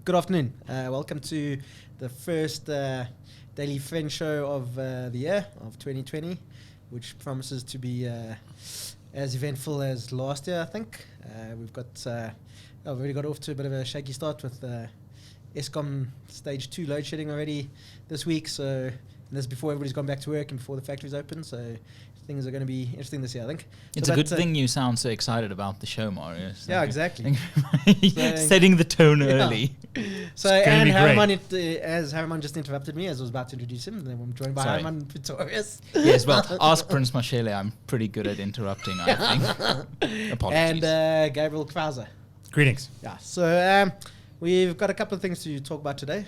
Good afternoon. Welcome to the first Daily Friend Show of the year of 2020, which promises to be as eventful as last year, I think. We've already got off to a bit of a shaky start with Eskom stage 2 load shedding already this week. So this is before everybody's gone back to work and before the factories open. So things are going to be interesting this year, I think. It's a good thing you sound so excited about the show, Marius. Yeah, exactly. Setting the tone early. So, and Hermann, as Hermann just interrupted me as I was about to introduce him, then I'm joined by Hermann Pretorius. Yes, well, ask Prince Mashele. I'm pretty good at interrupting, I think. Apologies. And Gabriel Crouse. Greetings. Yeah, so we've got a couple of things to talk about today.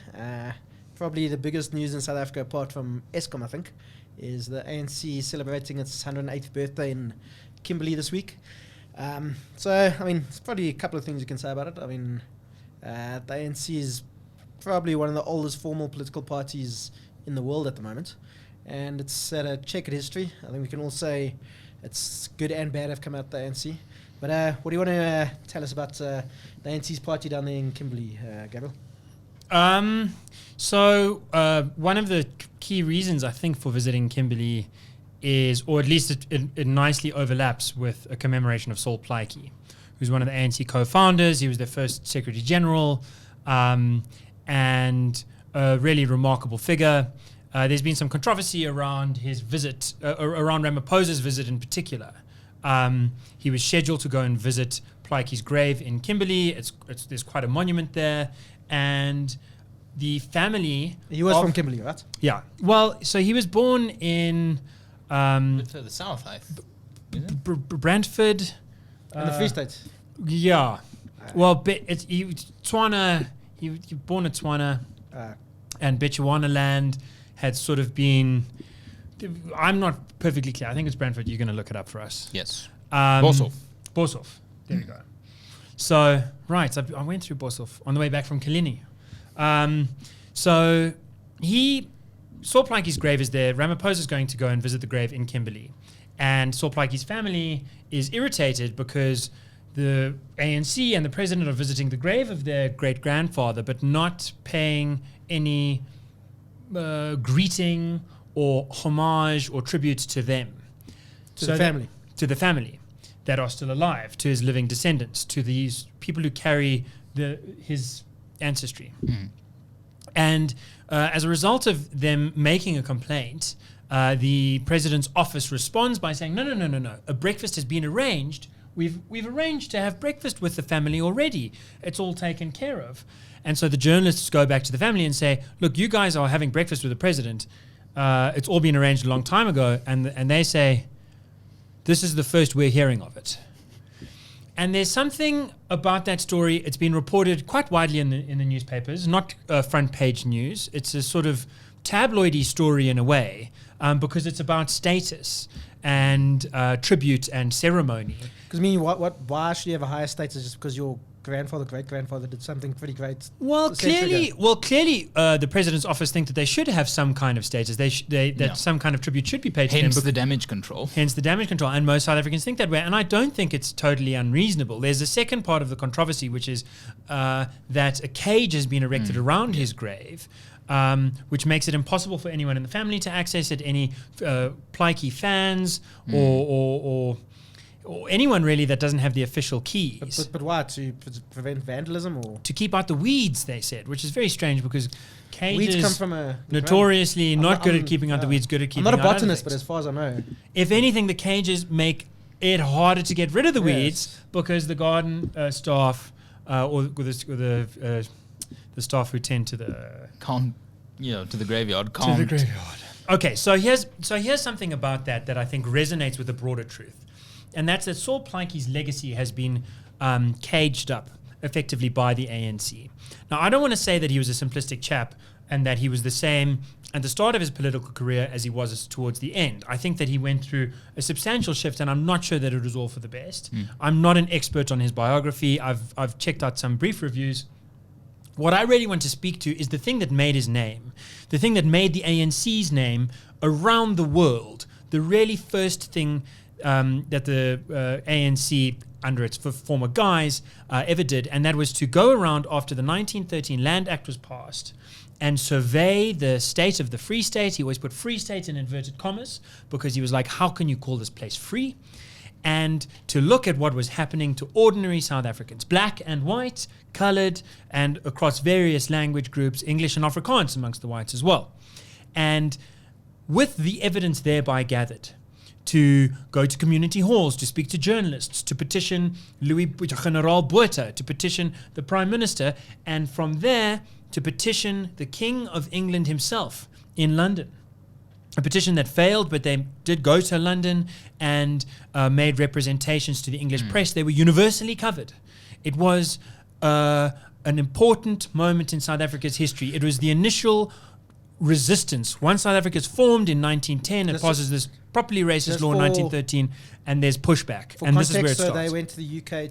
Probably the biggest news in South Africa, apart from Eskom, I think, is the ANC celebrating its 108th birthday in Kimberley this week. So, I mean, it's probably a couple of things you can say about it. I mean, the ANC is probably one of the oldest formal political parties in the world at the moment. And it's at a checkered history. I think we can all say it's good and bad have come out the ANC. But what do you want to tell us about the ANC's party down there in Kimberley, Gabriel? So one of the key reasons I think for visiting Kimberley is, or at least it nicely overlaps with a commemoration of Saul Plaatjie, who's one of the ANC co-founders. He was their first Secretary General, and a really remarkable figure. There's been some controversy around his visit, around Ramaphosa's visit in particular. He was scheduled to go and visit Plaatjie's grave in Kimberley. There's quite a monument there, and the family... He was from Kimberley, right? Yeah. Well, so he was born in... further south, I think. Brantford. In the Free State? Yeah. Well, Tswana... He was born at Tswana. And Bechuanaland had sort of been... I'm not perfectly clear. I think it's Brantford. You're going to look it up for us. Yes. Boshoff. There we go. So, right. I went through Boshoff on the way back from Kilini. So Saul Plaatjie's grave is there. Ramaphosa's going to go and visit the grave in Kimberley. And Saul Plaatjie's family is irritated because the ANC and the president are visiting the grave of their great-grandfather, but not paying any greeting or homage or tribute to them. To the family. To the family that are still alive, to his living descendants, to these people who carry his ancestry. Mm. And as a result of them making a complaint, the president's office responds by saying, no. A breakfast has been arranged. We've arranged to have breakfast with the family already. It's all taken care of. And so the journalists go back to the family and say, look, you guys are having breakfast with the president. It's all been arranged a long time ago. And they say, this is the first we're hearing of it. And there's something about that story. It's been reported quite widely in the newspapers, not front page news. It's a sort of tabloidy story in a way, because it's about status and tribute and ceremony. Because why should you have a higher status just because your grandfather, great-grandfather did something pretty great? Well, clearly, the president's office think that they should have some kind of status. Some kind of tribute should be paid to them. Hence the damage control. And most South Africans think that way. And I don't think it's totally unreasonable. There's a second part of the controversy, which is that a cage has been erected around his grave, which makes it impossible for anyone in the family to access it. Any Plaatjie fans or anyone really that doesn't have the official keys. But why? To prevent vandalism or? To keep out the weeds, they said, which is very strange because cages weeds come from notoriously not good at keeping out the weeds, good at keeping out I'm not a botanist, but as far as I know. If anything, the cages make it harder to get rid of the weeds because the garden staff or the staff who tend to the... to the graveyard. To the graveyard. Okay, so here's something about that I think resonates with the broader truth. And that's that Saul Plaatjie's legacy has been caged up effectively by the ANC. Now, I don't want to say that he was a simplistic chap and that he was the same at the start of his political career as he was towards the end. I think that he went through a substantial shift, and I'm not sure that it was all for the best. I'm not an expert on his biography. I've checked out some brief reviews. What I really want to speak to is the thing that made his name, the thing that made the ANC's name around the world, the really first thing that the ANC under its former guise ever did, and that was to go around after the 1913 Land Act was passed and survey the state of the Free State. He always put Free State in inverted commas because he was like, how can you call this place free? And to look at what was happening to ordinary South Africans, black and white, colored, and across various language groups, English and Afrikaans amongst the whites as well. And with the evidence thereby gathered, to go to community halls, to speak to journalists, to petition Generaal Botha, to petition the Prime Minister, and from there to petition the King of England himself in London. A petition that failed, but they did go to London and made representations to the English press. They were universally covered. It was an important moment in South Africa's history. It was the initial resistance. Once South Africa's formed in 1910, it passes this properly racist law in 1913, and there's pushback. For and context, this is where it so starts. they went to the UK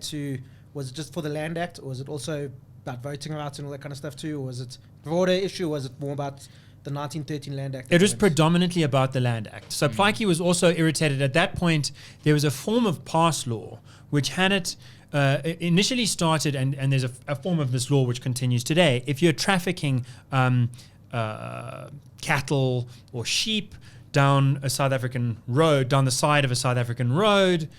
was it just for the Land Act, or was it also about voting rights and all that kind of stuff too, or was it a broader issue, or was it more about the 1913 Land Act? It was predominantly about the Land Act. So Plaatjie was also irritated. At that point, there was a form of pass law which had it initially started, and there's a form of this law which continues today. If you're trafficking cattle or sheep down a South African road, down the side of a South African road,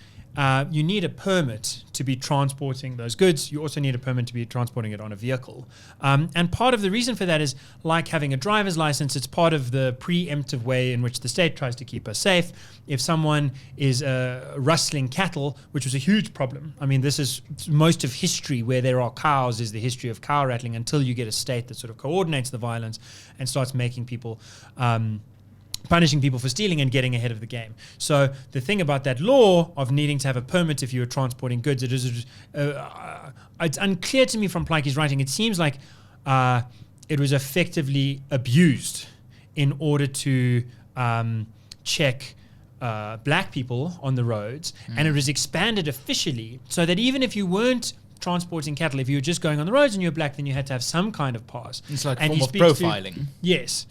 you need a permit to be transporting those goods. You also need a permit to be transporting it on a vehicle. And part of the reason for that is, like having a driver's license, it's part of the preemptive way in which the state tries to keep us safe. If someone is rustling cattle, which was a huge problem. I mean, this is most of history where there are cows is the history of cow rattling, until you get a state that sort of coordinates the violence and starts making people punishing people for stealing and getting ahead of the game. So the thing about that law of needing to have a permit if you were transporting goods, it's unclear to me from Plaatjie's writing. It seems like it was effectively abused in order to check black people on the roads, and it was expanded officially so that even if you weren't transporting cattle, if you were just going on the roads and you were black, then you had to have some kind of pass. It's like a and form of profiling. Yes.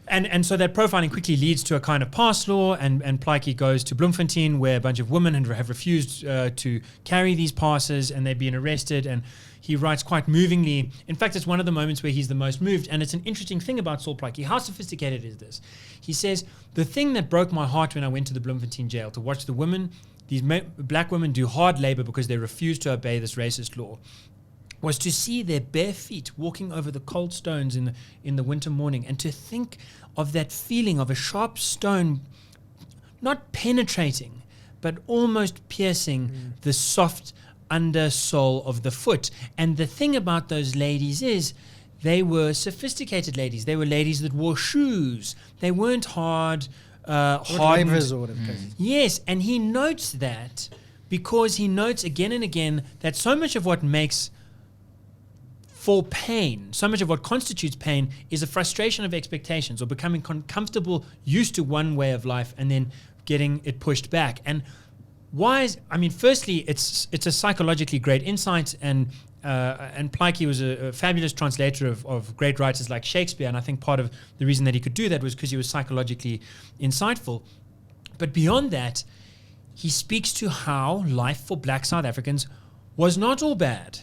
And so that profiling quickly leads to a kind of pass law, and Plaatjie goes to Bloemfontein, where a bunch of women have refused to carry these passes, and they've been arrested, and he writes quite movingly. In fact, it's one of the moments where he's the most moved, and it's an interesting thing about Saul Plaatjie. How sophisticated is this? He says, the thing that broke my heart when I went to the Bloemfontein jail to watch the women, these black women, do hard labor because they refused to obey this racist law, was to see their bare feet walking over the cold stones in the winter morning, and to think of that feeling of a sharp stone not penetrating but almost piercing the soft undersole of the foot. And the thing about those ladies is they were sophisticated ladies. They were ladies that wore shoes. They weren't hard laborers or whatever. Yes, and he notes that because he notes again and again that so much of what makes for pain, so much of what constitutes pain is a frustration of expectations, or becoming comfortable, used to one way of life, and then getting it pushed back. And firstly, it's a psychologically great insight, and Plaatjie was a fabulous translator of great writers like Shakespeare, and I think part of the reason that he could do that was because he was psychologically insightful. But beyond that, he speaks to how life for black South Africans was not all bad.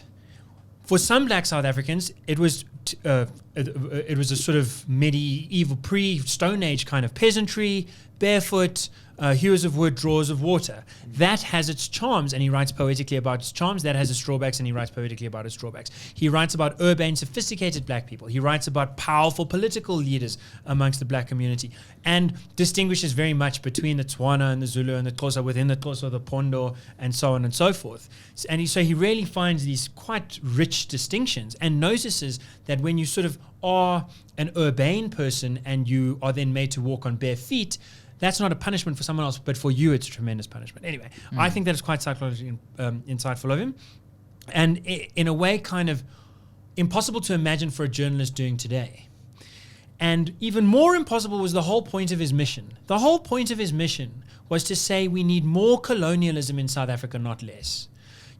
For some black South Africans, it was a sort of medieval, pre-Stone Age kind of peasantry, barefoot, hewers of wood, drawers of water. That has its charms, and he writes poetically about its charms. That has its drawbacks, and he writes poetically about its drawbacks. He writes about urbane, sophisticated black people. He writes about powerful political leaders amongst the black community, and distinguishes very much between the Tswana and the Zulu and the Xhosa, within the Xhosa, the Pondo, and so on and so forth. And he really finds these quite rich distinctions, and notices that when you sort of are an urbane person and you are then made to walk on bare feet, that's not a punishment for someone else, but for you, it's a tremendous punishment. Anyway, I think that is quite psychologically insightful of him, and in a way kind of impossible to imagine for a journalist doing today. And even more impossible was the whole point of his mission. The whole point of his mission was to say we need more colonialism in South Africa, not less.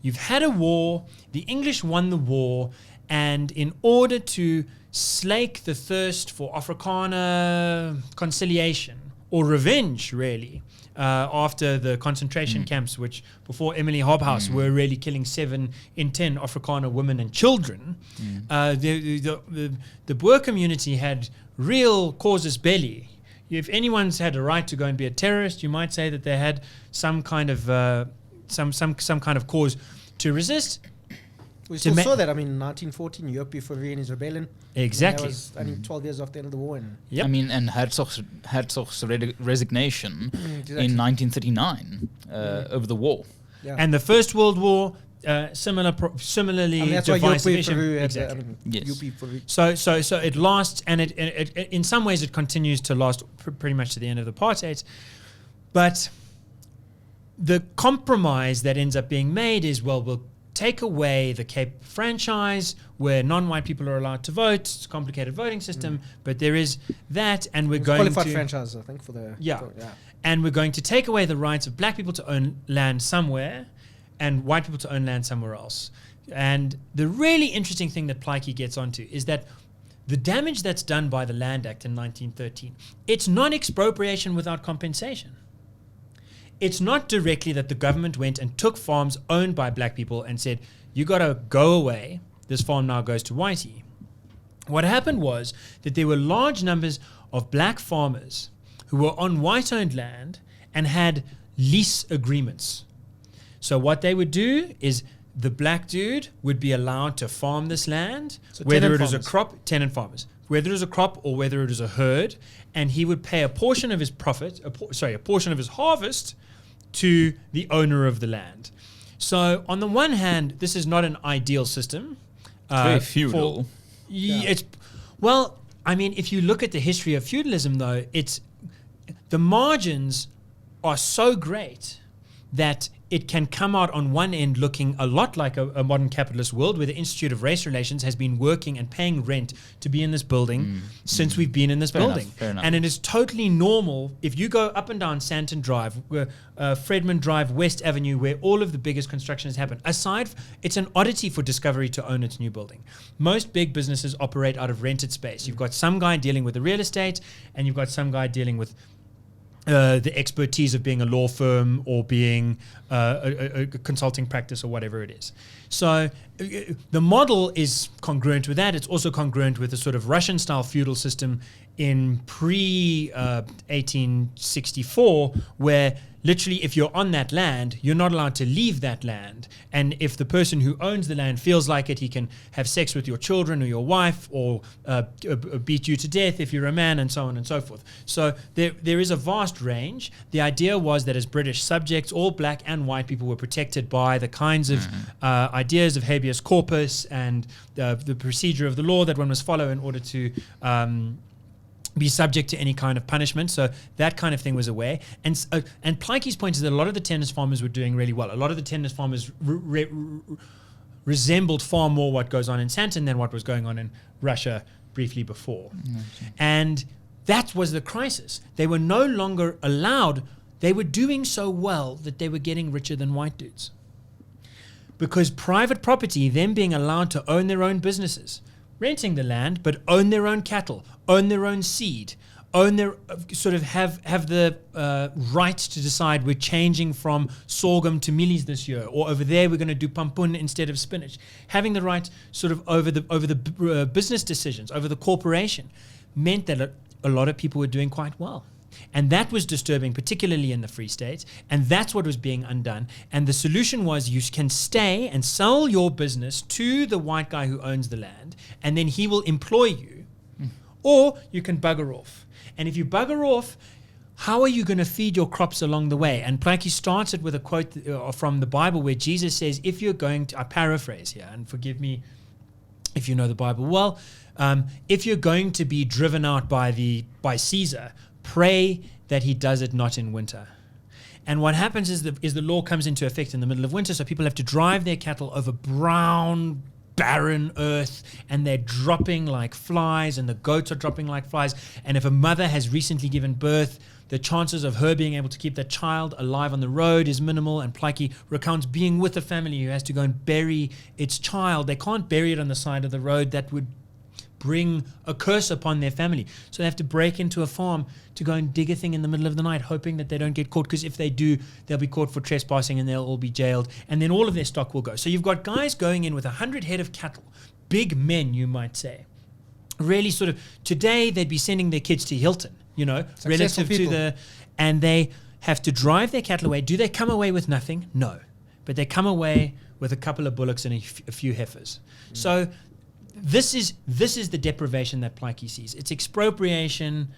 You've had a war, the English won the war, and in order to slake the thirst for Afrikaner conciliation, or revenge, really, after the concentration camps, which before Emily Hobhouse were really killing 7 in 10 Afrikaner women and children. The Boer community had real casus belli. If anyone's had a right to go and be a terrorist, you might say that they had some kind of some kind of cause to resist. We still saw that. I mean, 1914, Europe before Viennese rebellion. Exactly. That was only 12 years after the end of the war. And I mean, and Herzog's resignation exactly. in 1939 over the war. Yeah. And the First World War, similarly that's why divisive. Peru had Exactly. Yes. Peru. So it lasts, and it in some ways it continues to last pretty much to the end of the apartheid. But the compromise that ends up being made is, well, we'll take away the Cape franchise where non-white people are allowed to vote. It's a complicated voting system, but there is that, and we're going qualified to franchise, I think, for the and we're going to take away the rights of black people to own land somewhere and white people to own land somewhere else. And the really interesting thing that Plaatjie gets onto is that the damage that's done by the Land Act in 1913, it's not expropriation without compensation. It's not directly that the government went and took farms owned by black people and said, you got to go away. This farm now goes to whitey. What happened was that there were large numbers of black farmers who were on white-owned land and had lease agreements. So what they would do is the black dude would be allowed to farm this land, So whether it tenant was a crop, tenant farmers, whether it was a crop or whether it was a herd, and he would pay a portion of his profit, a portion of his harvest to the owner of the land. So on the one hand, this is not an ideal system. Very feudal. It's well, I mean, if you look at the history of feudalism, though, it's the margins are so great that it can come out on one end looking a lot like a modern capitalist world where the Institute of Race Relations has been working and paying rent to be in this building since we've been in this building. Fair enough. And it is totally normal if you go up and down Santon Drive, Fredman Drive, West Avenue, where all of the biggest construction has happened. It's an oddity for Discovery to own its new building. Most big businesses operate out of rented space. You've got some guy dealing with the real estate and you've got some guy dealing with the expertise of being a law firm or being a consulting practice or whatever it is. So the model is congruent with that. It's also congruent with the sort of Russian-style feudal system in pre-1864, where literally if you're on that land, you're not allowed to leave that land. And if the person who owns the land feels like it, he can have sex with your children or your wife or beat you to death if you're a man, and so on and so forth. So there is a vast range. The idea was that as British subjects, all black and white people were protected by the kinds of ideas of habeas corpus and the procedure of the law that one must follow in order to be subject to any kind of punishment. So that kind of thing was away. And Plaatjie's point is that a lot of the tennis farmers were doing really well. A lot of the tennis farmers resembled far more what goes on in Santon than what was going on in Russia briefly before. And that was the crisis. They were no longer allowed. They were doing so well that they were getting richer than white dudes. Because private property, them being allowed to own their own businesses, renting the land, but own their own cattle, own their own seed, own their sort of have the right to decide we're changing from sorghum to mealies this year, or over there we're going to do pampun instead of spinach. Having the right sort of over the business decisions, over the corporation, meant that a lot of people were doing quite well. And that was disturbing, particularly in the Free State. And that's what was being undone. And the solution was you can stay and sell your business to the white guy who owns the land, and then he will employ you. Or you can bugger off. And if you bugger off, how are you going to feed your crops along the way? And Plaatjie starts it with a quote from the Bible where Jesus says, if you're going to, I paraphrase here, and forgive me if you know the Bible well, if you're going to be driven out by Caesar, pray that he does it not in winter. And what happens is the law comes into effect in the middle of winter, so people have to drive their cattle over brown, barren earth, and they're dropping like flies, and the goats are dropping like flies. And if a mother has recently given birth, the chances of her being able to keep that child alive on the road is minimal. And Plaatjie recounts being with a family who has to go and bury its child. They can't bury it on the side of the road. That would bring a curse upon their family. So they have to break into a farm to go and dig a thing in the middle of the night, hoping that they don't get caught, because if they do, they'll be caught for trespassing and they'll all be jailed, and then all of their stock will go. So you've got guys going in with 100 head of cattle, big men, you might say. Really sort of, today they'd be sending their kids to Hilton, you know, relative to the, and they have to drive their cattle away. Do they come away with nothing? No. But they come away with a couple of bullocks and a few heifers. So this is the deprivation that Plaatjie sees. It's expropriation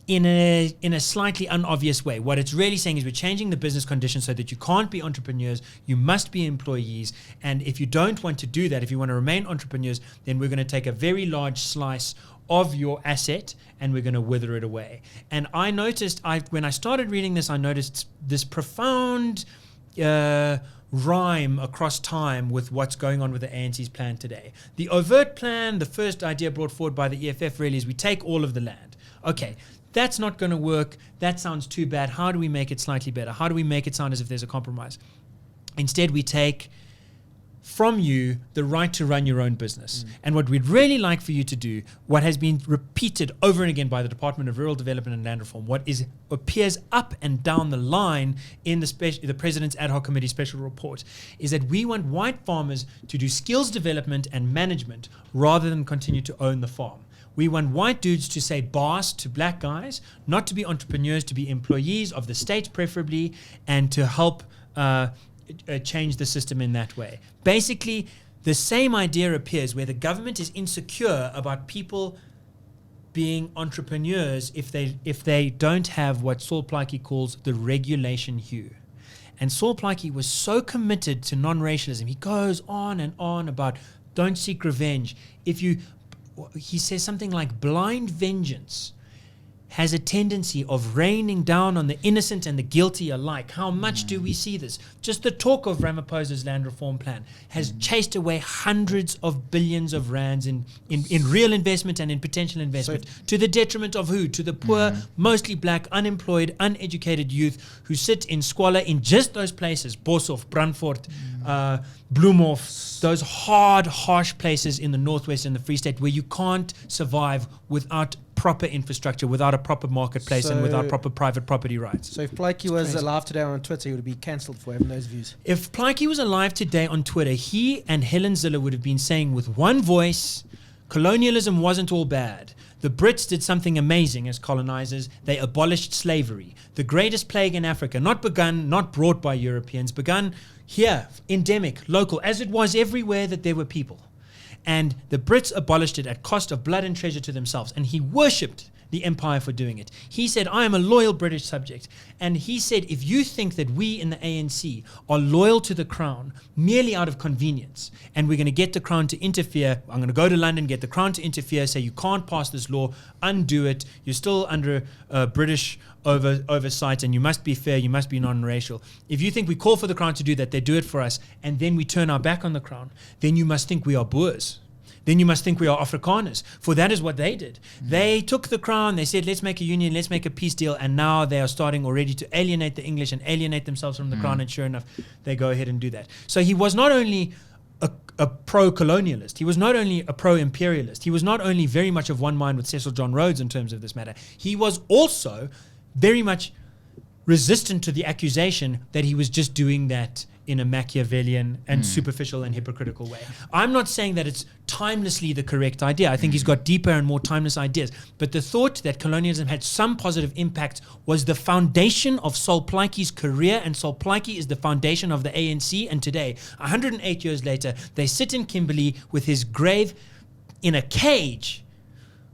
in a slightly unobvious way. What it's really saying is we're changing the business conditions so that you can't be entrepreneurs, you must be employees, and if you don't want to do that, if you want to remain entrepreneurs, then we're going to take a very large slice of your asset and we're going to wither it away. And I noticed, when I started reading this, I noticed this profound rhyme across time with what's going on with the ANC's plan today. The overt plan, the first idea brought forward by the EFF really is we take all of the land. Okay, that's not going to work. That sounds too bad. How do we make it slightly better? How do we make it sound as if there's a compromise? Instead, we take from you the right to run your own business. And what we'd really like for you to do, what has been repeated over and again by the Department of Rural Development and Land Reform, what appears up and down the line in the President's Ad Hoc Committee special report, is that we want white farmers to do skills development and management rather than continue to own the farm. We want white dudes to say boss to black guys, not to be entrepreneurs, to be employees of the state preferably, and to help change the system in that way. Basically, the same idea appears where the government is insecure about people being entrepreneurs if they don't have what Saul Plaatjie calls the regulation hue. And Saul Plaatjie was so committed to non-racialism. He goes on and on about don't seek revenge. He says something like blind vengeance has a tendency of raining down on the innocent and the guilty alike. How much do we see this? Just the talk of Ramaphosa's land reform plan has chased away hundreds of billions of rands in real investment and in potential investment, to the detriment of who? To the poor, mostly black, unemployed, uneducated youth who sit in squalor in just those places, Boshoff, Brandfort, Bloemhof, those hard, harsh places in the Northwest and the Free State where you can't survive without proper infrastructure, without a proper marketplace, and without proper private property rights. So if Plaatjie was alive today on Twitter, he would be cancelled for having those views. If Plaatjie was alive today on Twitter, he and Helen Zille would have been saying with one voice, colonialism wasn't all bad. The Brits did something amazing as colonizers. They abolished slavery. The greatest plague in Africa, not brought by Europeans, begun here, endemic, local, as it was everywhere that there were people. And the Brits abolished it at cost of blood and treasure to themselves. And he worshipped the empire for doing it. He said, I am a loyal British subject. And he said, if you think that we in the ANC are loyal to the crown merely out of convenience, and we're going to get the crown to interfere, I'm going to go to London, get the crown to interfere, say you can't pass this law, undo it, you're still under British oversight, and you must be fair, you must be non-racial. If you think we call for the crown to do that, they do it for us, and then we turn our back on the crown, then you must think we are Boers. Then you must think we are Afrikaners, for that is what they did. They took the crown, they said, let's make a union, let's make a peace deal, and now they are starting already to alienate the English and alienate themselves from the crown, and sure enough, they go ahead and do that. So he was not only a pro-colonialist, he was not only a pro-imperialist, he was not only very much of one mind with Cecil John Rhodes in terms of this matter, he was also very much resistant to the accusation that he was just doing that in a Machiavellian and superficial and hypocritical way. I'm not saying that it's timelessly the correct idea. I think he's got deeper and more timeless ideas. But the thought that colonialism had some positive impact was the foundation of Saul Plaatjie's career, and Saul Plaatjie is the foundation of the ANC. And today, 108 years later, they sit in Kimberley with his grave in a cage,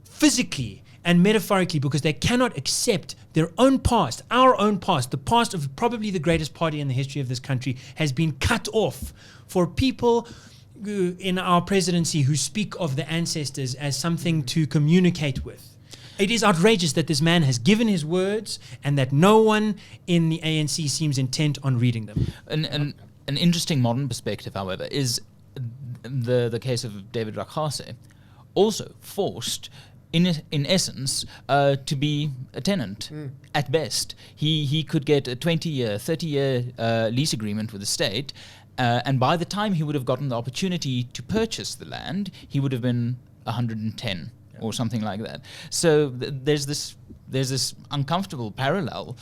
physically and metaphorically, because they cannot accept their own past, our own past, the past of probably the greatest party in the history of this country has been cut off for people in our presidency who speak of the ancestors as something to communicate with. It is outrageous that this man has given his words and that no one in the ANC seems intent on reading them. An interesting modern perspective, however, is the case of David Rakgase, also forced in essence, to be a tenant at best. He could get a 20-year, 30-year lease agreement with the state, and by the time he would have gotten the opportunity to purchase the land, he would have been 110 or something like that. So there's this uncomfortable parallel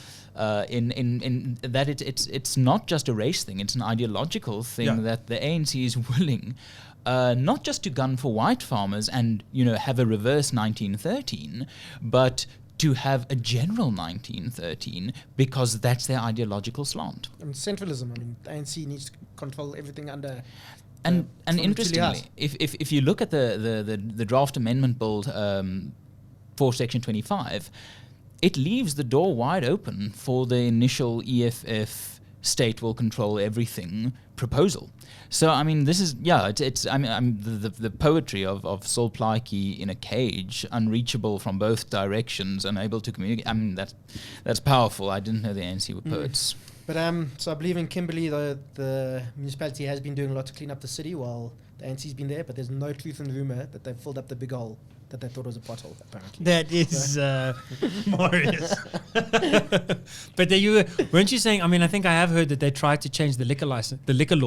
in that it's not just a race thing; it's an ideological thing that the ANC is willing. Not just to gun for white farmers and have a reverse 1913, but to have a general 1913 because that's their ideological slant. And centralism. I mean, the ANC needs to control everything under. And interestingly, if you look at the draft amendment bill for Section 25, it leaves the door wide open for the initial EFF state will control everything proposal. So I mean, this is the poetry of Saul Plaatjie in a cage, unreachable from both directions, unable to communicate. I mean, that's powerful. I didn't know the ANC were poets. But so I believe in Kimberley, the municipality has been doing a lot to clean up the city while the ANC's been there. But there's no truth in the rumor that they've filled up the big hole that they thought was a pothole. Apparently, that is Marius. But weren't you saying? I mean, I think I have heard that they tried to change the liquor laws.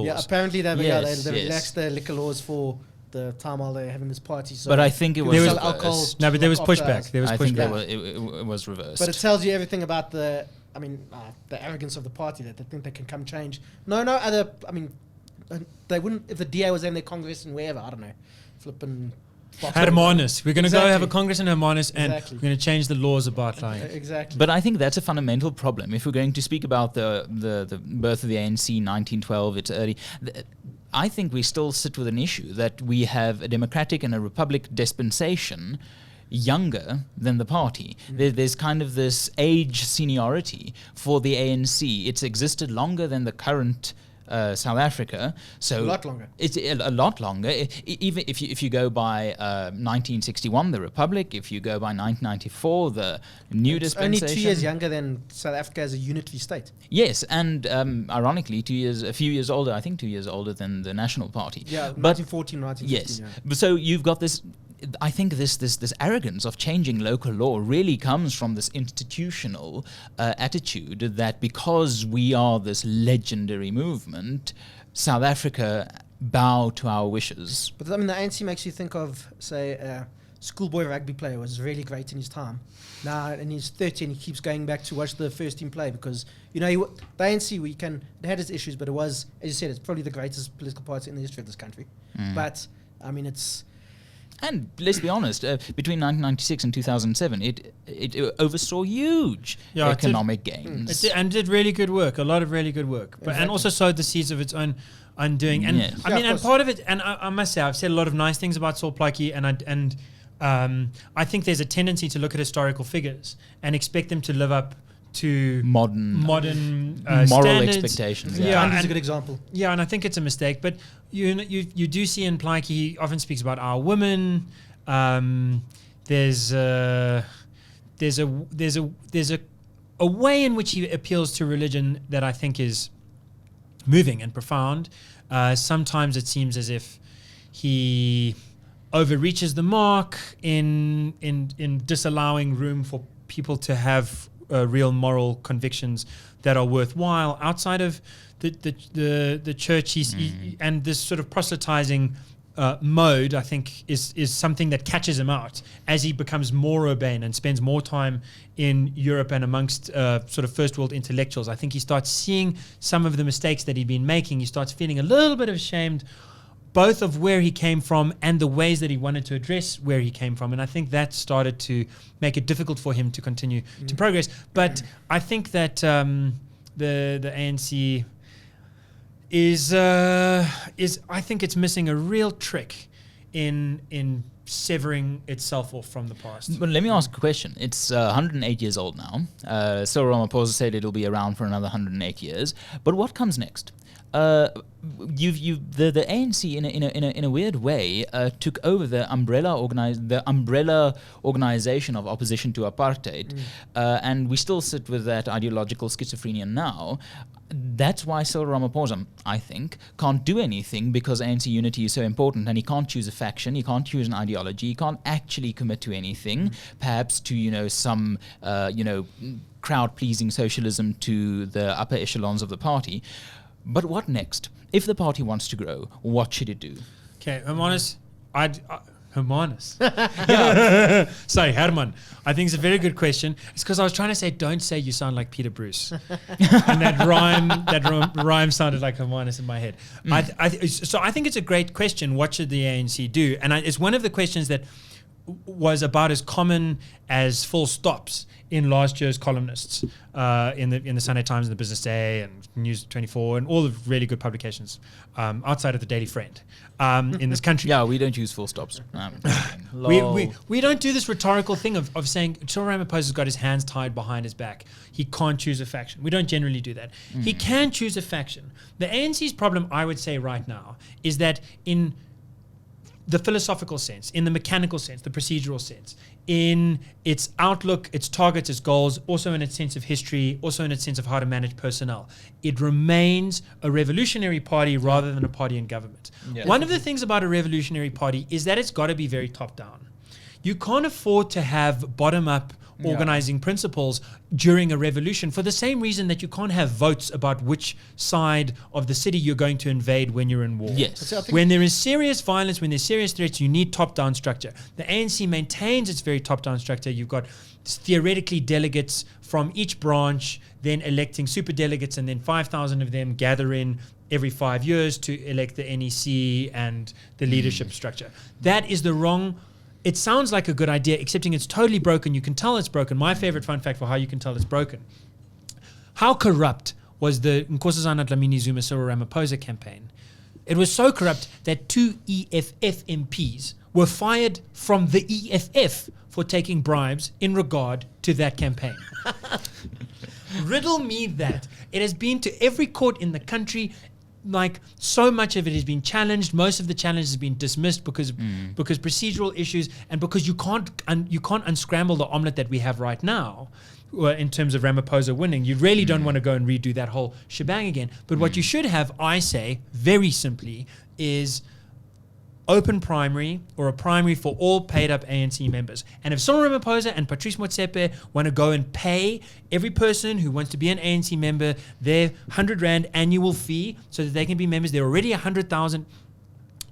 Yeah, apparently they relaxed the liquor laws for the time while they're having this party. So but I think it was reversed. No, but there was pushback. I think it was reversed. But it tells you everything about the arrogance of the party, that they think they can come change. No other. I mean, they wouldn't if the DA was in their Congress and wherever. I don't know, flipping. Hermanus. We're going to go have a Congress in Hermanus and we're going to change the laws about lying. Exactly. But I think that's a fundamental problem. If we're going to speak about the birth of the ANC, 1912, it's early. I think we still sit with an issue that we have a democratic and a republic dispensation younger than the party. There's kind of this age seniority for the ANC. It's existed longer than the current South Africa, so a lot longer. It's a lot longer. Even if you go by 1961, the Republic. If you go by 1994, the new dispensation. Only 2 years younger than South Africa as a unitary state. Yes, and ironically, a few years older. I think 2 years older than the National Party. Yeah, 1914, 1915. Yes, yeah. So you've got this. I think this arrogance of changing local law really comes from this institutional attitude that because we are this legendary movement, South Africa bow to our wishes. But I mean, the ANC makes you think of, say, a schoolboy rugby player was really great in his time. Now, and he's 30 and he keeps going back to watch the first team play because, the ANC, it had its issues, but it was, as you said, it's probably the greatest political party in the history of this country. But, I mean, And let's be honest, between 1996 and 2007, it oversaw huge economic gains. And did really good work, a lot of really good work. But and also sowed the seeds of its own undoing. And and part of it, and I must say, I've said a lot of nice things about Saul Plaatjie, and I think there's a tendency to look at historical figures and expect them to live up to modern moral standards. Expectations. Gandhi's a good example. Yeah, and I think it's a mistake. But you do see in Plaatjie, he often speaks about our women. There's a way in which he appeals to religion that I think is moving and profound. Sometimes it seems as if he overreaches the mark in disallowing room for people to have real moral convictions that are worthwhile outside of the church. And this sort of proselytizing mode, I think, is something that catches him out as he becomes more urbane and spends more time in Europe and amongst sort of first world intellectuals. I think he starts seeing some of the mistakes that he'd been making. He starts feeling a little bit ashamed, both of where he came from and the ways that he wanted to address where he came from. And I think that started to make it difficult for him to continue to progress. But I think that the ANC is I think it's missing a real trick in severing itself off from the past. But let me ask a question. It's 108 years old now. Cyril Ramaphosa said it'll be around for another 108 years. But what comes next? The ANC in a weird way took over the umbrella organization of opposition to apartheid, and we still sit with that ideological schizophrenia now. That's why Cyril Ramaphosa, I think, can't do anything because ANC unity is so important, and he can't choose a faction, he can't choose an ideology, he can't actually commit to anything, perhaps to some crowd-pleasing socialism to the upper echelons of the party. But what next? If the party wants to grow, what should it do? Okay, I'm honest. Hermanus. Yeah. Sorry, Hermann. I think it's a very good question. It's because I was trying to say, don't say you sound like Peter Bruce. And that rhyme sounded like Hermanus in my head. So I think it's a great question. What should the ANC do? And it's one of the questions that was about as common as full stops in last year's columnists in the Sunday Times and the Business Day and News 24 and all the really good publications outside of the Daily Friend in this country. Yeah, we don't use full stops. We don't do this rhetorical thing of saying Cyril Ramaphosa's got his hands tied behind his back. He can't choose a faction. We don't generally do that. He can choose a faction. The ANC's problem, I would say right now, is that in the philosophical sense, in the mechanical sense, the procedural sense, in its outlook, its targets, its goals, also in its sense of history, also in its sense of how to manage personnel, it remains a revolutionary party rather than a party in government. Yeah. One of the things about a revolutionary party is that it's got to be very top-down. You can't afford to have bottom-up organizing principles during a revolution for the same reason that you can't have votes about which side of the city you're going to invade when you're in war. Yes. So when there is serious violence, when there's serious threats, you need top-down structure. The ANC maintains its very top-down structure. You've got theoretically delegates from each branch, then electing super delegates, and then 5,000 of them gather in every 5 years to elect the NEC and the leadership structure. That is the wrong. It sounds like a good idea, excepting it's totally broken. You can tell it's broken. My favorite fun fact for how you can tell it's broken. How corrupt was the Nkosazana Dlamini Zuma Cyril Ramaphosa campaign? It was so corrupt that 2 EFF MPs were fired from the EFF for taking bribes in regard to that campaign. Riddle me that. It has been to every court in the country. Like, so much of it has been challenged. Most of the challenge has been dismissed because procedural issues and because you can't unscramble the omelet that we have right now in terms of Ramaphosa winning. You really don't want to go and redo that whole shebang again. But what you should have, I say, very simply, is open primary or a primary for all paid up ANC members. And if Cyril Ramaphosa and Patrice Motsepe want to go and pay every person who wants to be an ANC member their 100 Rand annual fee so that they can be members, they're already 800,000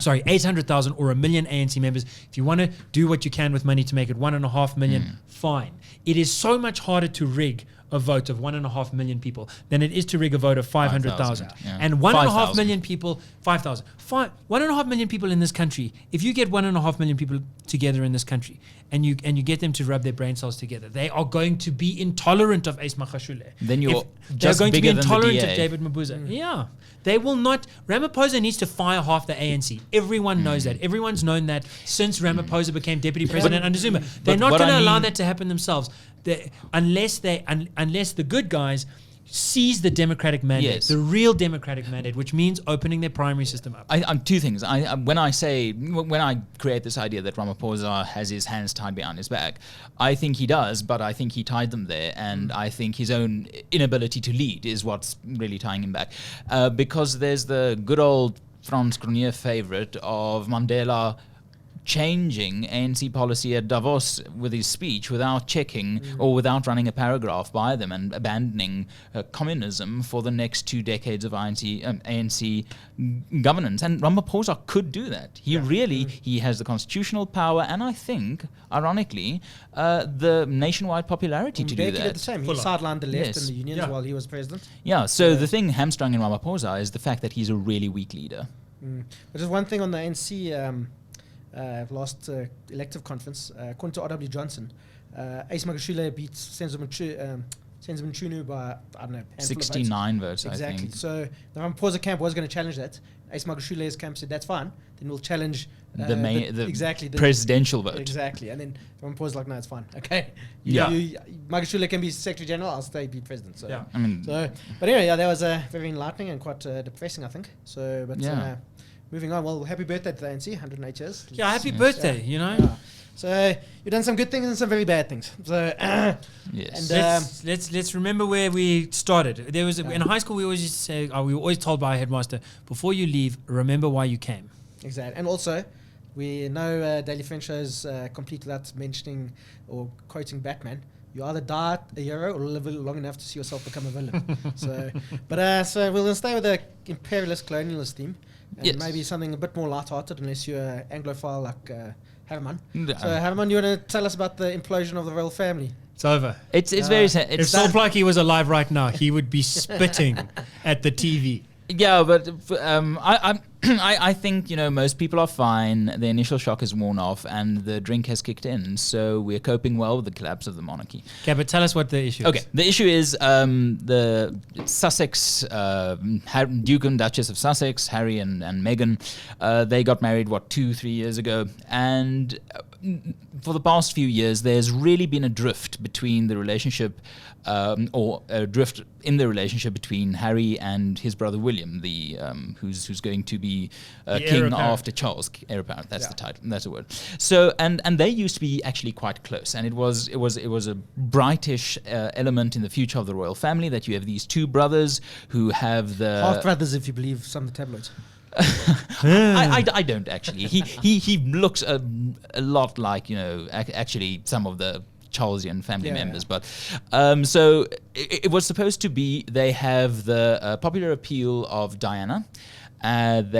or 1 million ANC members. If you want to do what you can with money to make it 1.5 million, fine. It is so much harder to rig a vote of 1.5 million people than it is to rig a vote of 500,000. Yeah. And 1.5 million people, 5,000. 1.5 million people in this country, if you get 1.5 million people together in this country and you get them to rub their brain cells together, they are going to be intolerant of Ace Magashule. Then you're they're going to be intolerant of David Mabuza. Yeah. They will not. Ramaphosa needs to fire half the ANC. Everyone knows that. Everyone's known that since Ramaphosa became deputy president under Zuma. They're not going to allow that to happen themselves. Unless the good guys seize the democratic mandate, the real democratic mandate, which means opening their primary system up. Two things. When I create this idea that Ramaphosa has his hands tied behind his back, I think he does, but I think he tied them there, and I think his own inability to lead is what's really tying him back. Because there's the good old Frans Cronje favorite of Mandela changing ANC policy at Davos with his speech without checking or without running a paragraph by them and abandoning communism for the next 2 decades of ANC governance. And Ramaphosa could do that. He has the constitutional power and I think, ironically, the nationwide popularity to do that. Did the same. He sidelined the left and the unions while he was president. Yeah, so the thing hamstrung in Ramaphosa is the fact that he's a really weak leader. But just one thing on the ANC last elective conference, according to R.W. Johnson, Ace Magashule beat Senzo Mchunu by, I don't know, 69 votes, exactly. I think. So the Ramaphosa camp was going to challenge that. Ace Magashule's camp said, that's fine. Then we'll challenge the presidential vote. Exactly. And then Ramaphosa's like, no, it's fine. Okay. Magashule can be Secretary General, I'll stay be president. So, yeah. But anyway, that was very enlightening and quite depressing, I think. So, but moving on. Well, happy birthday to the ANC, 108 years. Yeah, happy birthday, you know. Yeah. So you've done some good things and some very bad things. So yes. And let's remember where we started. There was in high school we always used to say, we were always told by our headmaster, before you leave, remember why you came. Exactly. And also, we know Daily Friend shows complete without mentioning or quoting Batman. you either die a hero or live long enough to see yourself become a villain. So we'll stay with the imperialist colonialist theme, and maybe something a bit more light-hearted, unless you're an Anglophile like Hermann. So Hermann, you want to tell us about the implosion of the royal family? It's over. It's very sad. If Plaatjie was alive right now, he would be spitting at the TV. Yeah, but I think, most people are fine. The initial shock is worn off and the drink has kicked in. So we're coping well with the collapse of the monarchy. Okay, but tell us what the issue is. Okay, the issue is the Sussex, Duke and Duchess of Sussex, Harry and Meghan, they got married, 2-3 years ago. And for the past few years, there's really been a drift between the relationship, or a drift in the relationship between Harry and his brother William, who's going to be king after Charles, heir apparent. That's the title. That's the word. So and they used to be actually quite close, and it was a brightish element in the future of the royal family that you have these two brothers who have the half brothers, if you believe some of the tabloids. I don't actually. He looks a lot like actually some of the Charlesian family members, but so it was supposed to be they have the popular appeal of Diana. And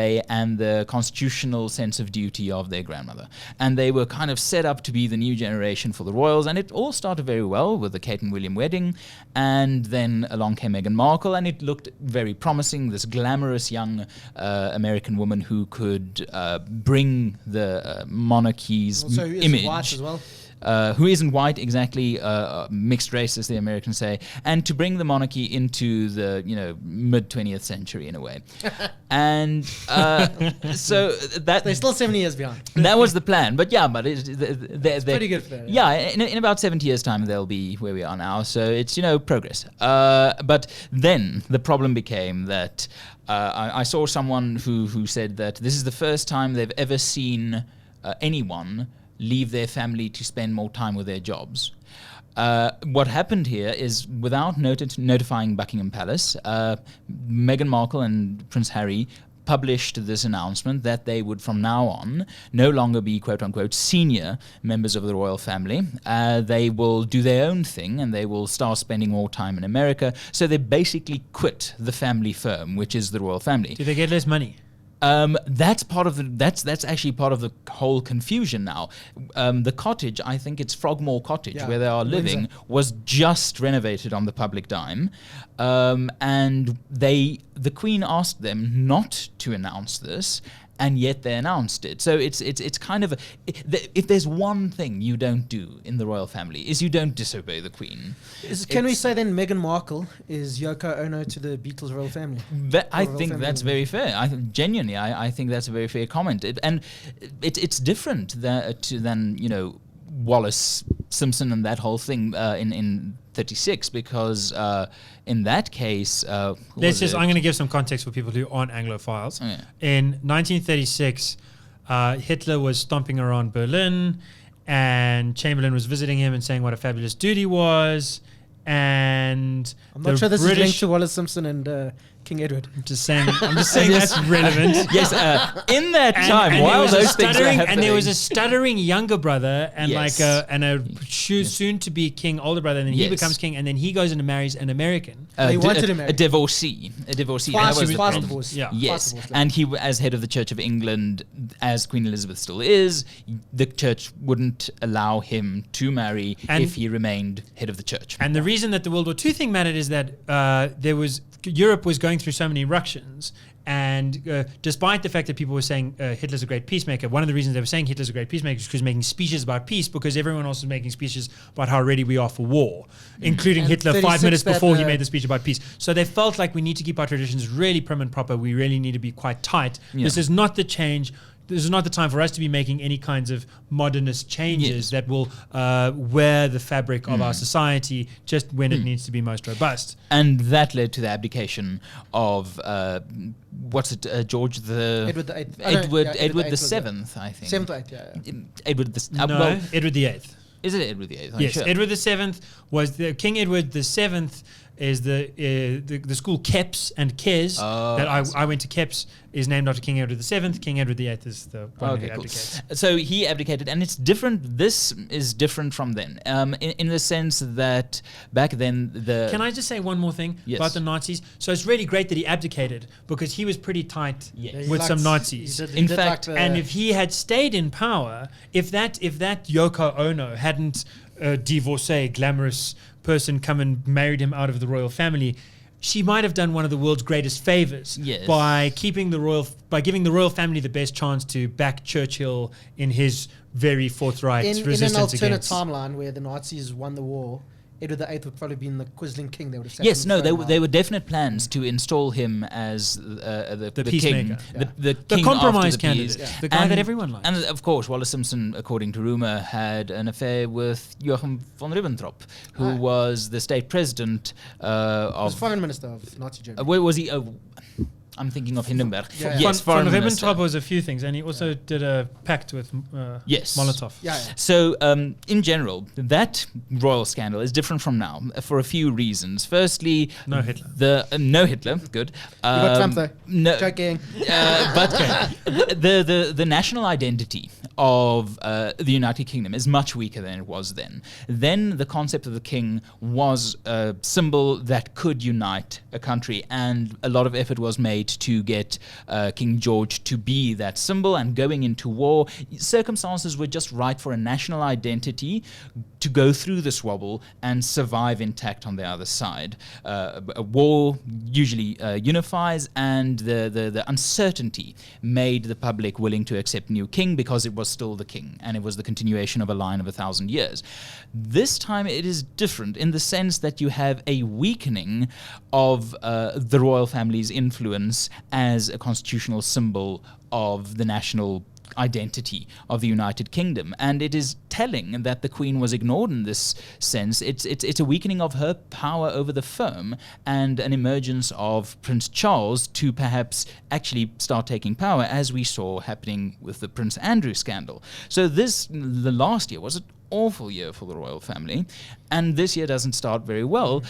the constitutional sense of duty of their grandmother. And they were kind of set up to be the new generation for the royals, and it all started very well with the Kate and William wedding, and then along came Meghan Markle, and it looked very promising, this glamorous young American woman who could bring the monarchy's image. White as well. Who isn't white exactly, mixed race as the Americans say, and to bring the monarchy into the mid 20th century in a way, and so that they're still 70 years behind. That was the plan, but it's pretty good for that. Yeah, in about 70 years' time they'll be where we are now, so it's progress. But then the problem became that I saw someone who said that this is the first time they've ever seen anyone leave their family to spend more time with their jobs. What happened here is, without notifying Buckingham Palace, Meghan Markle and Prince Harry published this announcement that they would from now on no longer be quote-unquote senior members of the royal family. They will do their own thing and they will start spending more time in America. So they basically quit the family firm, which is the royal family. Do they get less money? That's part of that's actually part of the whole confusion now. The cottage, I think it's Frogmore Cottage, where they are living, was just renovated on the public dime, and the Queen asked them not to announce this, and yet they announced it. So it's kind of if there's one thing you don't do in the royal family is you don't disobey the Queen. Can we say then Meghan Markle is Yoko Ono to the Beatles royal family? I think that's very fair. I think that's a very fair comment. It's different than Wallace Simpson and that whole thing in 36, because in that case, I'm going to give some context for people who aren't Anglophiles. Oh, yeah. In 1936, Hitler was stomping around Berlin, and Chamberlain was visiting him and saying what a fabulous dude he was. And I'm not sure this is linked to Wallace Simpson and King Edward. I'm just saying that's relevant. Yes, in that time, while those things were happening, and there was a stuttering younger brother and soon to be king older brother, and then he becomes king, and then he goes and marries an American. He wanted to marry a divorcee. Fast divorce. Yeah. Yes, and he, as head of the Church of England, as Queen Elizabeth still is, the church wouldn't allow him to marry if he remained head of the church. And the reason that the World War II thing mattered is that Europe was going through so many ructions, and despite the fact that people were saying Hitler's a great peacemaker, one of the reasons they were saying Hitler's a great peacemaker is because making speeches about peace, because everyone else was making speeches about how ready we are for war, including Hitler 5 minutes before he made the speech about peace. So they felt like we need to keep our traditions really prim and proper. We really need to be quite tight. Yeah. This is not the change. This is not the time for us to be making any kinds of modernist changes that will wear the fabric of our society just when it needs to be most robust. And that led to the abdication of George the Edward the Eighth. Edward the Seventh, I think. Seventh, eighth, yeah. Edward the Edward the Eighth. Is it Edward the Eighth? Yes, sure. Edward the Seventh was King Edward the Seventh. is the school Keps and Kes that I went to. Keps is named after King Edward VII. King Edward VIII is the one who abdicates. So he abdicated, and it's different. This is different from then, in the sense that back then the. Can I just say one more thing about the Nazis? So it's really great that he abdicated because he was pretty tight with some Nazis. In fact, and if he had stayed in power, if that Yoko Ono hadn't divorcee, glamorous person come and married him out of the royal family, she might have done one of the world's greatest favors by giving the royal family the best chance to back Churchill in his very forthright resistance in an alternate against. timeline where the Nazis won the war, Edward VIII would probably been the Quisling king. They would have yes, no, they were definite plans to install him as the peacemaker. King, the king compromise after the candidate, peace. the guy that everyone likes. And of course, Wallace Simpson, according to rumor, had an affair with Joachim von Ribbentrop, who was the state president was foreign minister of Nazi Germany. Where was he? I'm thinking of Hindenburg. Yes, von Ribbentrop was a few things, and he also did a pact with Molotov. So, in general, that royal scandal is different from now for a few reasons. Firstly, no Hitler. No Hitler. Good. You got Trump though. No, joking. But the national identity of the United Kingdom is much weaker than it was then. Then the concept of the king was a symbol that could unite a country, and a lot of effort was made to get King George to be that symbol. And going into war, circumstances were just right for a national identity to go through this wobble and survive intact on the other side. A war usually unifies, and the uncertainty made the public willing to accept new king because it was still the king, and it was the continuation of a line of 1,000 years. This time it is different in the sense that you have a weakening of the royal family's influence as a constitutional symbol of the national identity of the United Kingdom. And it is telling that the Queen was ignored in this sense. It's a weakening of her power over the firm and an emergence of Prince Charles to perhaps actually start taking power, as we saw happening with the Prince Andrew scandal. So the last year was an awful year for the royal family, and this year doesn't start very well.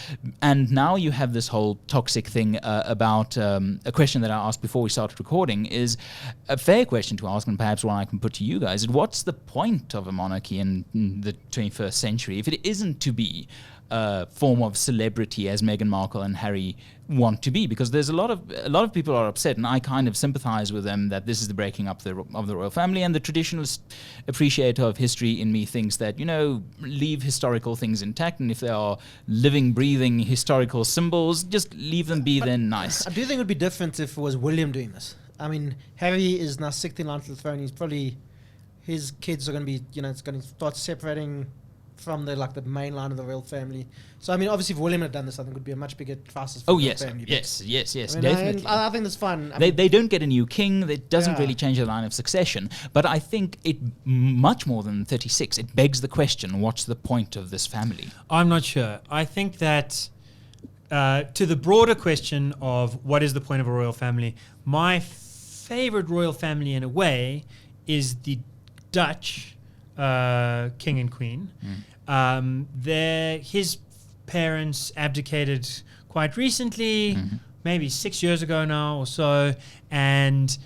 And now you have this whole toxic thing about a question that I asked before we started recording is a fair question to ask, and perhaps one I can put to you guys. What's the point of a monarchy in the 21st century if it isn't to be a form of celebrity as Meghan Markle and Harry want to be? Because there's a lot of people are upset, and I kind of sympathize with them that this is the breaking up of the royal family. And the traditionalist appreciator of history in me thinks that, leave historical things intact, and if they are living, breathing historical symbols, just leave them be. Then nice. I do think it would be different if it was William doing this. I mean, Harry is now 16 line to the throne. He's probably, his kids are going to be, it's going to start separating from the main line of the royal family. So I mean, obviously, if William had done this, I think it would be a much bigger crisis for the family. Yes, definitely. I think that's fun. They don't get a new king. It doesn't really change the line of succession. But I think it much more than 36. It begs the question: what's the point of this family? I'm not sure. I think that to the broader question of what is the point of a royal family, my favorite royal family in a way is the Dutch king and queen. His parents abdicated quite recently, maybe 6 years ago now or so, and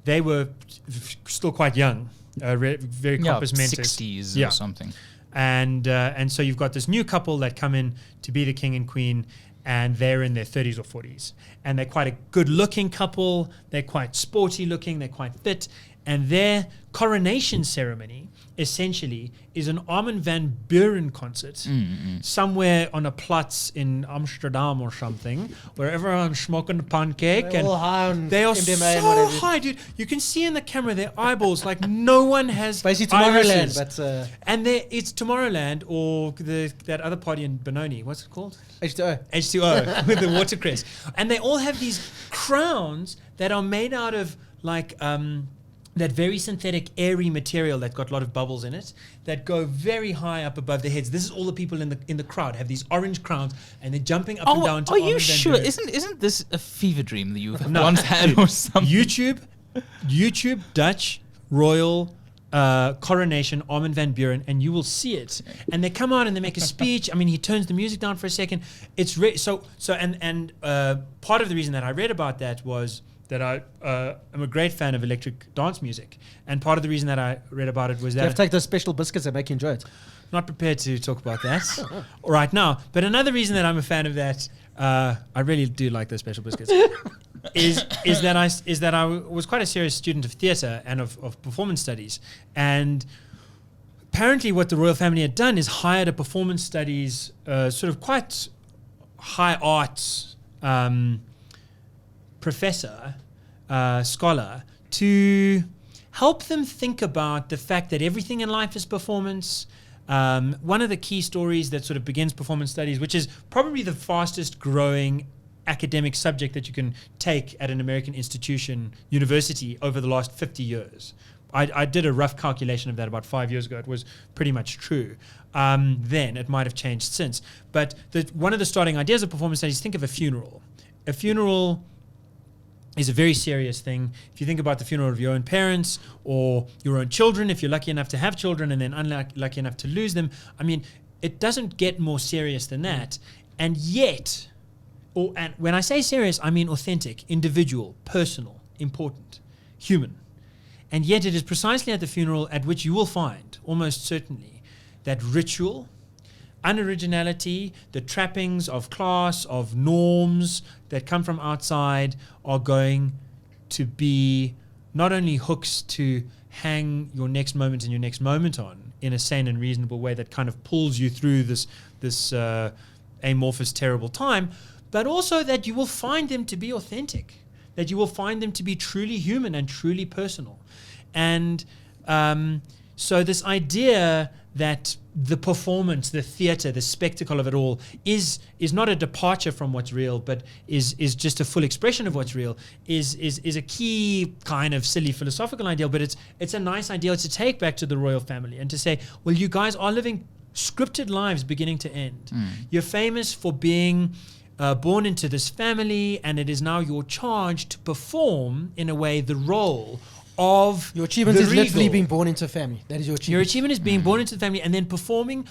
they were still quite young, very compos mentis. 60s or something. And so you've got this new couple that come in to be the king and queen, and they're in their 30s or 40s. And they're quite a good-looking couple. They're quite sporty looking. They're quite fit. And their coronation ceremony, essentially, is an Armin van Buuren concert somewhere on a Platz in Amsterdam or something, where everyone's smoking a pancake. They're all high on they are MDMA so high, dude. You can see in the camera their eyeballs, like no one has basically irises. Tomorrowland. And it's Tomorrowland or that other party in Benoni. What's it called? H2O. With the watercress. And they all have these crowns that are made out of that very synthetic, airy material that's got a lot of bubbles in it that go very high up above their heads. This is all the people in the crowd have these orange crowns, and they're jumping up and down to Are you sure? Isn't this a fever dream that you've once had dude, or something? YouTube Dutch royal Coronation, Armin van Buuren, and you will see it. And they come out and they make a speech. I mean, he turns the music down for a second. It's part of the reason that I read about that was that I am a great fan of electric dance music, and part of the reason that I read about it was that You have to take those special biscuits that make you enjoy it. not prepared to talk about that right now. But another reason that I'm a fan of that, I really do like those special biscuits, is that I was quite a serious student of theatre and of performance studies, and apparently what the royal family had done is hired a performance studies sort of quite high arts professor, scholar, to help them think about the fact that everything in life is performance. One of the key stories that sort of begins performance studies, which is probably the fastest growing academic subject that you can take at an American institution, university, over the last 50 years. I did a rough calculation of that about 5 years ago. It was pretty much true. Then it might have changed since. But one of the starting ideas of performance studies, think of a funeral. A funeral is a very serious thing. If you think about the funeral of your own parents or your own children, if you're lucky enough to have children and then unlucky enough to lose them, I mean, it doesn't get more serious than that. And yet, and when I say serious, I mean authentic, individual, personal, important, human. And yet it is precisely at the funeral at which you will find, almost certainly, that ritual, unoriginality, the trappings of class, of norms that come from outside are going to be not only hooks to hang your next moment and your next moment on in a sane and reasonable way that kind of pulls you through this amorphous, terrible time, but also that you will find them to be authentic, that you will find them to be truly human and truly personal. And so this idea that the performance, the theatre, the spectacle of it all is not a departure from what's real, but is just a full expression of what's real, is a key kind of silly philosophical ideal, but it's a nice ideal to take back to the royal family and to say, well, you guys are living scripted lives beginning to end. You're famous for being born into this family, and it is now your charge to perform in a way the role of your achievement the is literally regal. being born into a family. That is your achievement. Your achievement is being born into the family and then performing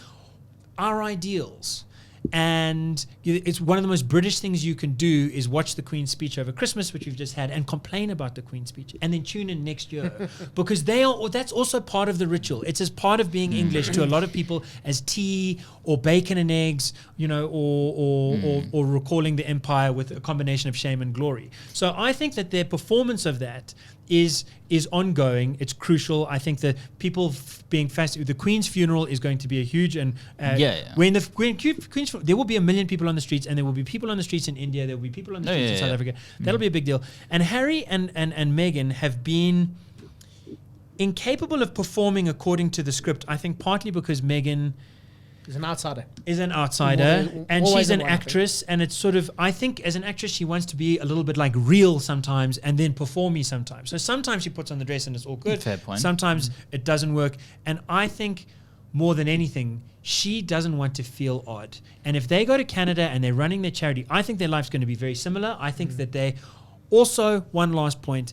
our ideals. And it's one of the most British things you can do is watch the Queen's speech over Christmas, which we've just had, and complain about the Queen's speech, and then tune in next year because that's also part of the ritual. It's as part of being English to a lot of people as tea or bacon and eggs, or recalling the empire with a combination of shame and glory. So I think that their performance of that is ongoing. It's crucial. I think that people being fascinated, the Queen's funeral is going to be a huge when the Queen's there will be 1 million people on the streets, and there will be people on the streets in India. There will be people on the streets in South Africa. That'll be a big deal. And Harry and Meghan have been incapable of performing according to the script. I think partly because Meghan is an outsider. And she's an actress, and it's sort of, I think as an actress she wants to be a little bit like real sometimes and then performy sometimes. So sometimes she puts on the dress and it's all good. Fair point. Sometimes it doesn't work. And I think more than anything, she doesn't want to feel odd. And if they go to Canada and they're running their charity, I think their life's going to be very similar. I think that they also, one last point,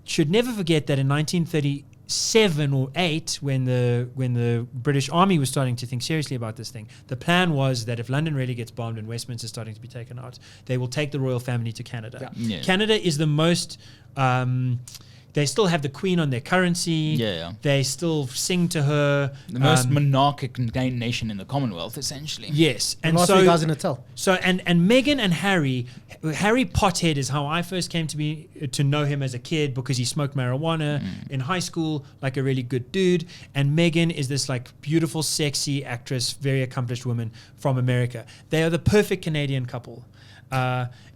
should never forget that in 1937 or 8, when the British Army was starting to think seriously about this thing, the plan was that if London really gets bombed and Westminster is starting to be taken out, they will take the royal family to Canada. Yeah. Yeah. Canada is the most... they still have the Queen on their currency. Yeah. They still sing to her. The most monarchic nation in the Commonwealth, essentially. Yes. And last few guys in a tell. So and Meghan and Harry Pothead is how I first came to know him as a kid, because he smoked marijuana in high school, like a really good dude. And Meghan is this like beautiful, sexy actress, very accomplished woman from America. They are the perfect Canadian couple.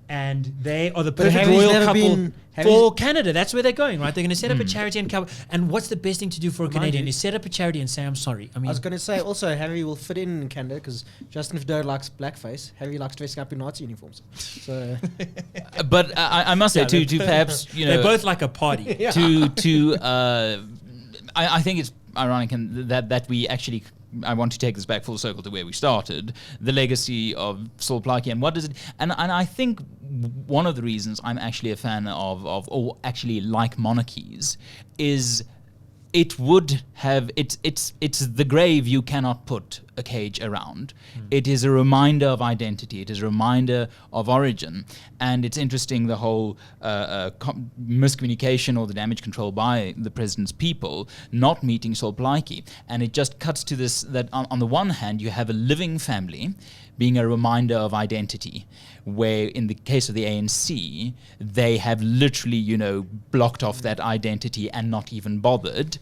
And they are the perfect royal couple for Canada. That's where they're going, right? They're going to set up a charity and couple. And what's the best thing to do for a Canadian is set up a charity and say, I'm sorry. I was going to say also Harry will fit in Canada because Justin Trudeau likes blackface. Harry likes dressing up in Nazi uniforms. So, but I must say to perhaps they both like a party. I think it's ironic that we actually. I want to take this back full circle to where we started, the legacy of Saul Plaatjie and what does it... And I think one of the reasons I'm actually a fan of or actually like monarchies is it would have it's the grave you cannot put a cage around. It is a reminder of identity. It is a reminder of origin, and it's interesting the whole miscommunication or the damage control by the president's people not meeting Saul Plaatjie, and it just cuts to this that on the one hand you have a living family being a reminder of identity, where in the case of the ANC, they have literally, blocked off that identity and not even bothered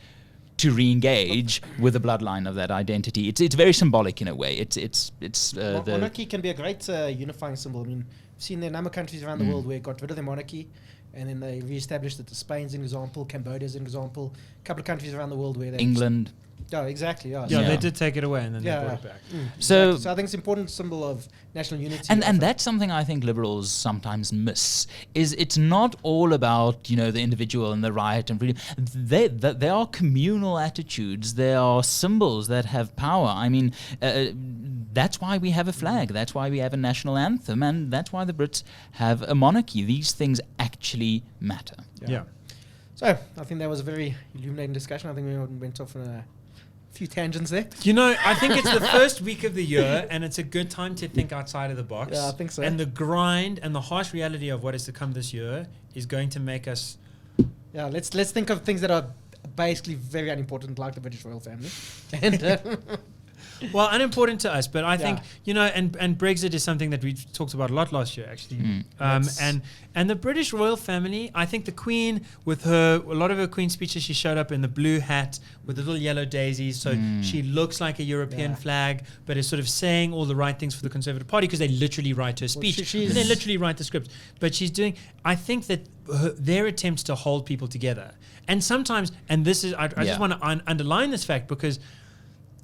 to re-engage with the bloodline of that identity. It's very symbolic in a way. Monarchy can be a great unifying symbol. I mean, I've seen there a number of countries around the world where got rid of their monarchy, and then they re-established it. Spain's an example, Cambodia's an example. A couple of countries around the world where they... England. Yeah, exactly. Yeah, they did take it away and then they brought it back. So I think it's an important symbol of national unity. And that's something I think liberals sometimes miss, is it's not all about, the individual and the right and freedom. They are communal attitudes. They are symbols that have power. I mean, that's why we have a flag. That's why we have a national anthem. And that's why the Brits have a monarchy. These things actually matter. Yeah. So I think that was a very illuminating discussion. I think we went off on a few tangents there. I think it's the first week of the year, and it's a good time to think outside of the box. Yeah, I think so. And the grind and the harsh reality of what is to come this year is going to make us... Yeah, let's think of things that are basically very unimportant, like the British royal family. And well, unimportant to us, but I think, and Brexit is something that we talked about a lot last year, actually. And the British royal family, I think the Queen, with a lot of her Queen speeches, she showed up in the blue hat with the little yellow daisies, so she looks like a European flag, but is sort of saying all the right things for the Conservative Party, because they literally write her speech, and they literally write the script. But she's doing, I think that their attempts to hold people together, and sometimes, and this is, I just want to underline this fact, because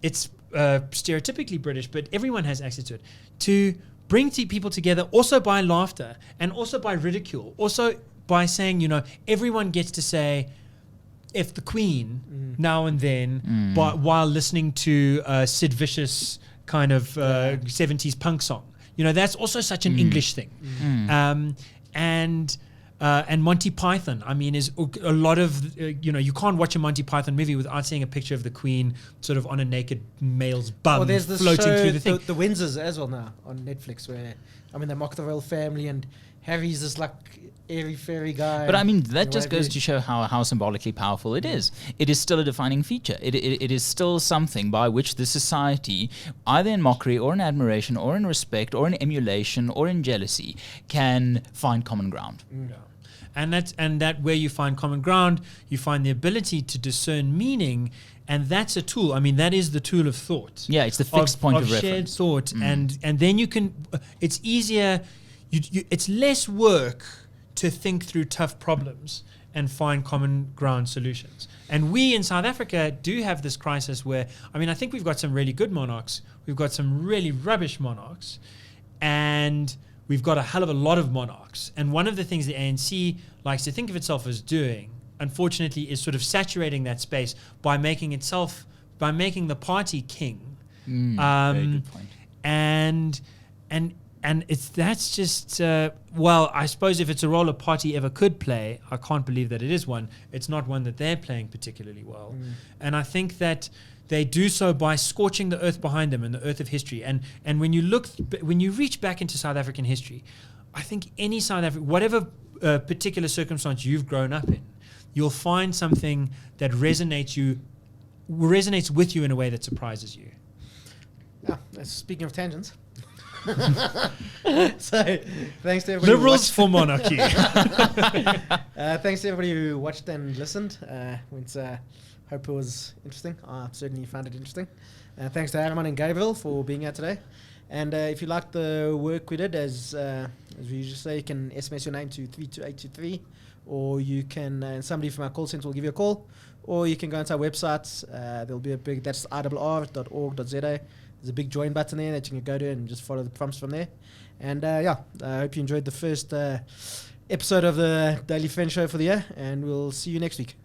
it's stereotypically British, but everyone has access to it, to bring people together also by laughter and also by ridicule, also by saying, everyone gets to say F the Queen now and then, but while listening to Sid Vicious kind of 70s punk song. That's also such an English thing. And Monty Python, I mean, is a lot of, you can't watch a Monty Python movie without seeing a picture of the Queen sort of on a naked male's bum there's this floating show, through the thing. The Windsors as well now on Netflix, where, they mock the royal family, and Harry's this like airy-fairy guy. But I mean, that just goes to show how symbolically powerful it is. It is still a defining feature. It is still something by which the society, either in mockery or in admiration or in respect or in emulation or in jealousy, can find common ground. And that where you find common ground, you find the ability to discern meaning, and that's a tool. I mean, that is the tool of thought. Yeah, it's the fixed point of shared reference. Thought, and then you can. It's easier. It's less work to think through tough problems and find common ground solutions. And we in South Africa do have this crisis where, I think we've got some really good monarchs, we've got some really rubbish monarchs, and we've got a hell of a lot of monarchs. And one of the things the ANC likes to think of itself as doing, unfortunately, is sort of saturating that space by making the party king. Very good point. And that's just, I suppose if it's a role a party ever could play, I can't believe that it is one. It's not one that they're playing particularly well. And I think that they do so by scorching the earth behind them and the earth of history. And when you reach back into South African history, I think any South African, whatever particular circumstance you've grown up in, you'll find something that resonates with you in a way that surprises you. Yeah, speaking of tangents. So, thanks to everybody. Liberals for monarchy. Thanks to everybody who watched and listened. Hope it was interesting. I certainly found it interesting. Thanks to Hermann and Gabriel for being here today. And if you like the work we did, as we usually say, you can SMS your name to 32823, or you can, somebody from our call center will give you a call, or you can go onto our website. There'll be that's iwr.org.za. There's a big join button there that you can go to and just follow the prompts from there. And I hope you enjoyed the first episode of the Daily Friend Show for the year, and we'll see you next week.